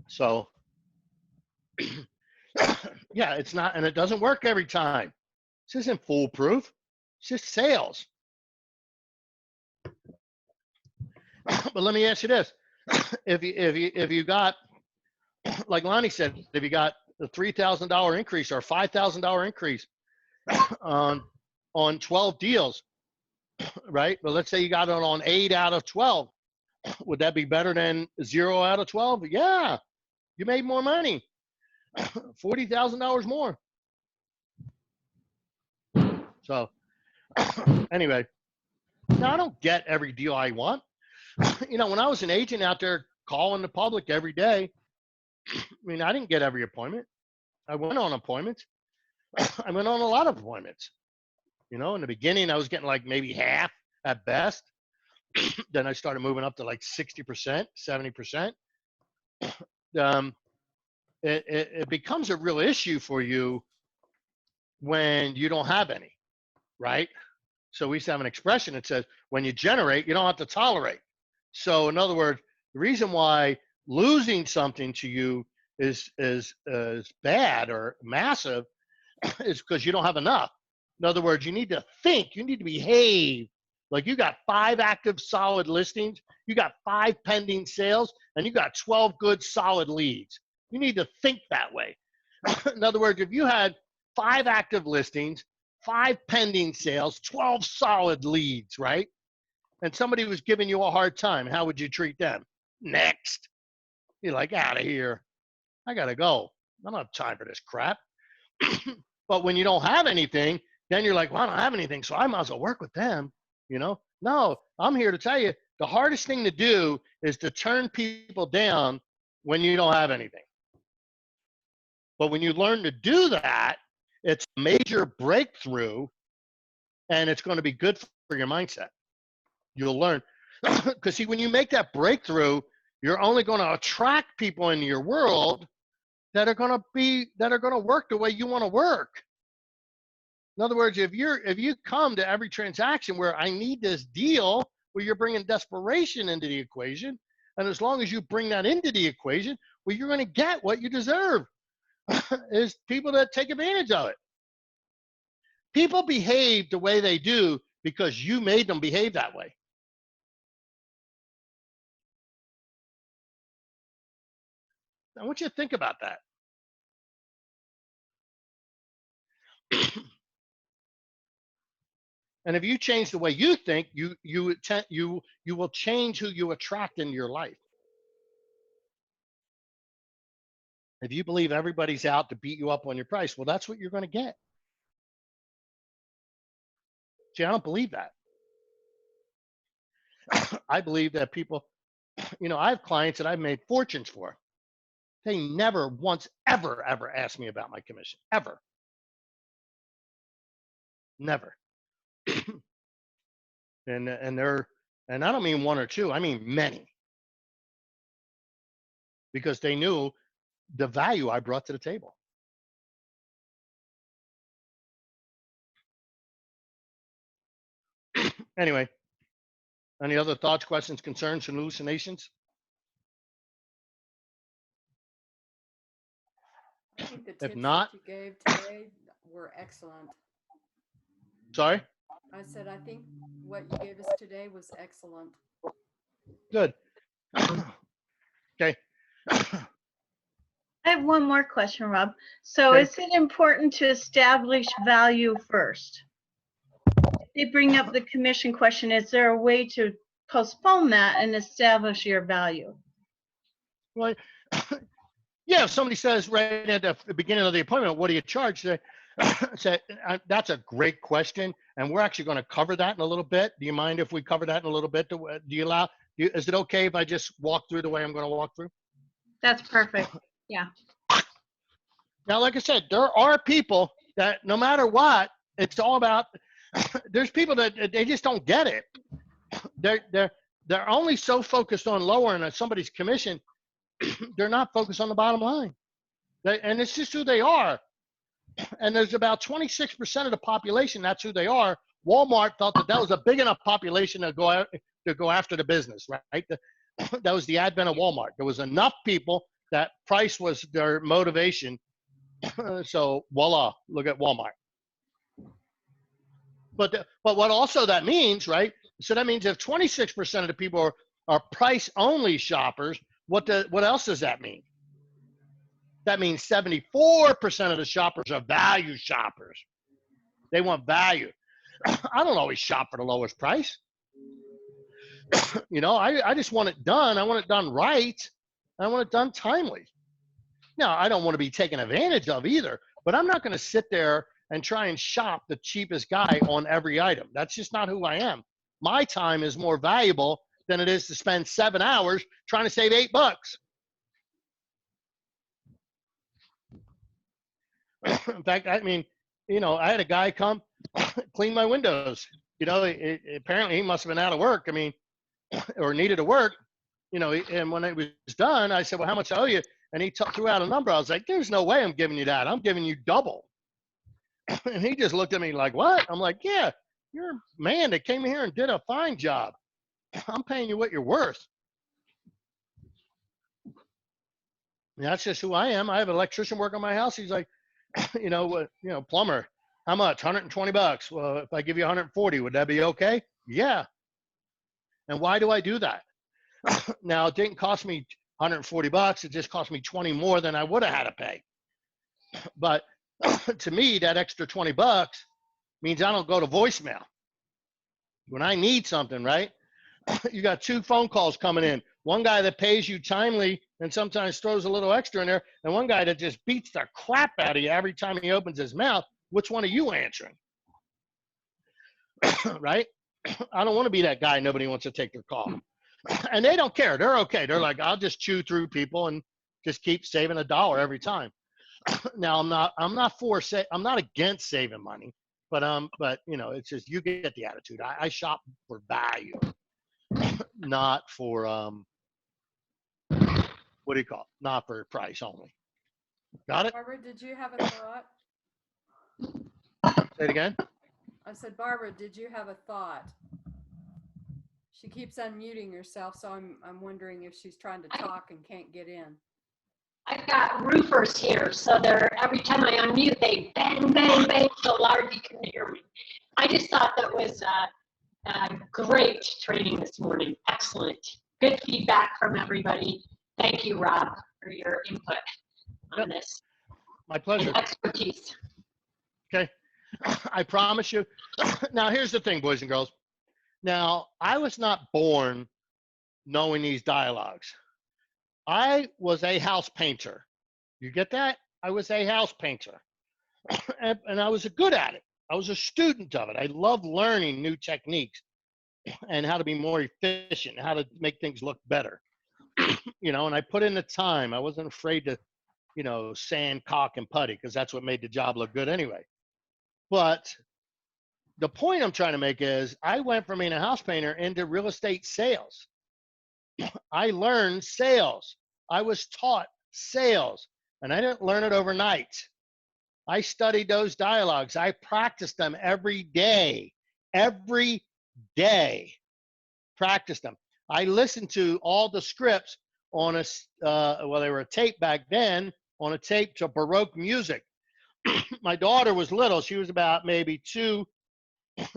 A: So, yeah, it's not, and it doesn't work every time. This isn't foolproof. It's just sales. But let me ask you this: if you got, like Lonnie said, if you got a $3,000 increase or a $5,000 increase on 12 deals, right? But let's say you got it on 8 out of 12. Would that be better than 0 out of 12? Yeah, you made more money, $40,000 more. So anyway, now I don't get every deal I want. You know, when I was an agent out there calling the public every day, I mean, I didn't get every appointment. I went on appointments. I went on a lot of appointments. You know, in the beginning, I was getting like maybe half at best. Then I started moving up to like 60%, 70%. It becomes a real issue for you when you don't have any, right? So we used to have an expression that says, when you generate, you don't have to tolerate. So in other words, the reason why losing something to you is bad or massive is because you don't have enough. In other words, you need to think, you need to behave. Like you got 5 active solid listings, you got 5 pending sales, and you got 12 good solid leads. You need to think that way. In other words, if you had 5 active listings, 5 pending sales, 12 solid leads, right? And somebody was giving you a hard time, how would you treat them? Next. You're like, out of here. I got to go. I don't have time for this crap. But when you don't have anything, then you're like, well, I don't have anything, so I might as well work with them. You know? No, I'm here to tell you the hardest thing to do is to turn people down when you don't have anything. But when you learn to do that, it's a major breakthrough, and it's going to be good for your mindset. You'll learn. Because see, when you make that breakthrough, you're only going to attract people into your world that are going to work the way you want to work. In other words, if you come to every transaction where I need this deal, where you're bringing desperation into the equation, and as long as you bring that into the equation, well, you're going to get what you deserve. Is people that take advantage of it. People behave the way they do because you made them behave that way. I want you to think about that. And if you change the way you think, you will change who you attract into your life. If you believe everybody's out to beat you up on your price, well, that's what you're going to get. See, I don't believe that. I believe that people, you know, I have clients that I've made fortunes for. They never once, ever asked me about my commission, ever. Never. And I don't mean one or two, I mean many, because they knew the value I brought to the table. Anyway, any other thoughts, questions, concerns, and hallucinations?
C: I think the
A: If
C: tips
A: not,
C: that you gave today were excellent.
A: sorry?
C: I said, I think what you gave us today was excellent.
A: Good. Okay.
B: I have one more question, Rob. So
A: Okay.
B: is it important to establish value first? If they bring up the commission question, is there a way to postpone that and establish your value?
A: Well, yeah, if somebody says right at the beginning of the appointment, what do you charge? Say, that's a great question, and we're actually going to cover that in a little bit. Do you mind if we cover that in a little bit? Do you allow? Is it okay if I just walk through the way I'm going to walk through?
B: That's perfect. Yeah.
A: Now, like I said, there are people that no matter what, it's all about. There's people that they just don't get it. They're only so focused on lowering somebody's commission. They're not focused on the bottom line. And it's just who they are. And there's about 26% of the population, that's who they are. Walmart felt that was a big enough population to go after the business, right? That was the advent of Walmart. There was enough people that price was their motivation. So voila, look at Walmart. But what also that means, right? So that means if 26% of the people are price only shoppers, what else does that mean? That means 74% of the shoppers are value shoppers. They want value. I don't always shop for the lowest price. I just want it done. I want it done right. I want it done timely. Now, I don't want to be taken advantage of either, but I'm not going to sit there and try and shop the cheapest guy on every item. That's just not who I am. My time is more valuable than it is to spend 7 hours trying to save $8. In fact, I mean, I had a guy come clean my windows. Apparently he must have been out of work. I mean, or needed to work. And when it was done, I said, "Well, how much I owe you?" And he threw out a number. I was like, "There's no way I'm giving you that. I'm giving you double." And he just looked at me like, "What?" I'm like, "Yeah, you're a man that came here and did a fine job. I'm paying you what you're worth." And that's just who I am. I have an electrician work on my house. He's like, plumber, how much? $120. Well, if I give you 140, would that be okay? Yeah. And why do I do that? Now, it didn't cost me $140. It just cost me 20 more than I would have had to pay. But to me, that extra 20 bucks means I don't go to voicemail. When I need something, right? You got 2 phone calls coming in. One guy that pays you timely and sometimes throws a little extra in there, and one guy that just beats the crap out of you every time he opens his mouth. Which one are you answering? Right? I don't want to be that guy nobody wants to take their call. And they don't care. They're okay. They're like, I'll just chew through people and just keep saving $1 every time. Now I'm not against saving money, but it's just, you get the attitude. I shop for value, not for what do you call it? Not for price only. Got it?
C: Barbara, did you have a thought?
A: Say it again.
C: I said, Barbara, did you have a thought? She keeps unmuting herself, so I'm wondering if she's trying to talk and can't get in.
F: I've got roofers here, so they're every time I unmute, they bang, bang, bang so loud you can hear me. I just thought that was great training this morning. Excellent. Good feedback from everybody. Thank you, Rob, for your input on this.
A: My pleasure.
F: And expertise.
A: Okay. I promise you. Now, here's the thing, boys and girls. Now, I was not born knowing these dialogues. I was a house painter. You get that? I was a house painter. And I was good at it. I was a student of it. I loved learning new techniques and how to be more efficient, how to make things look better. And I put in the time. I wasn't afraid to, sand, caulk, and putty, because that's what made the job look good anyway. But the point I'm trying to make is I went from being a house painter into real estate sales. I learned sales. I was taught sales, and I didn't learn it overnight. I studied those dialogues. I practiced them every day. Every day. Practiced them. I listened to all the scripts on a, well, they were a tape back then, on a tape to Baroque music. My daughter was little. She was about maybe 2,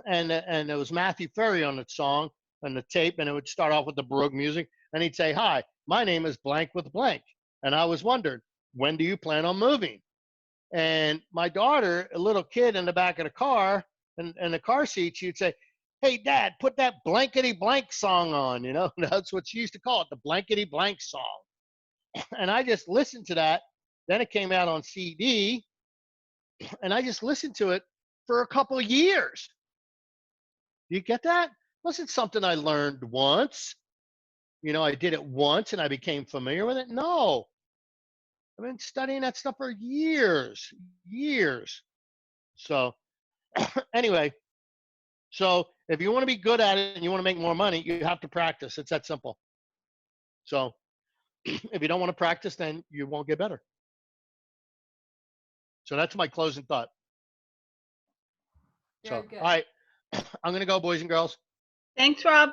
A: and it was Matthew Ferry on the song and the tape, and it would start off with the Baroque music, and he'd say, "Hi, my name is blank with blank," and I was wondering, when do you plan on moving? And my daughter, a little kid in the back of the car, in the car seat, she'd say, "Hey, Dad, put that blankety blank song on." You know, that's what she used to call it, the blankety blank song. And I just listened to that. Then it came out on CD, and I just listened to it for a couple of years. Do you get that? Wasn't something I learned once. You know, I did it once and I became familiar with it. No, I've been studying that stuff for years, years. So anyway, so if you want to be good at it and you want to make more money, you have to practice. It's that simple. So if you don't want to practice, then you won't get better. So that's my closing thought.
C: Very
A: So,
C: good.
A: all right, I'm going to go, boys and girls.
B: Thanks, Rob.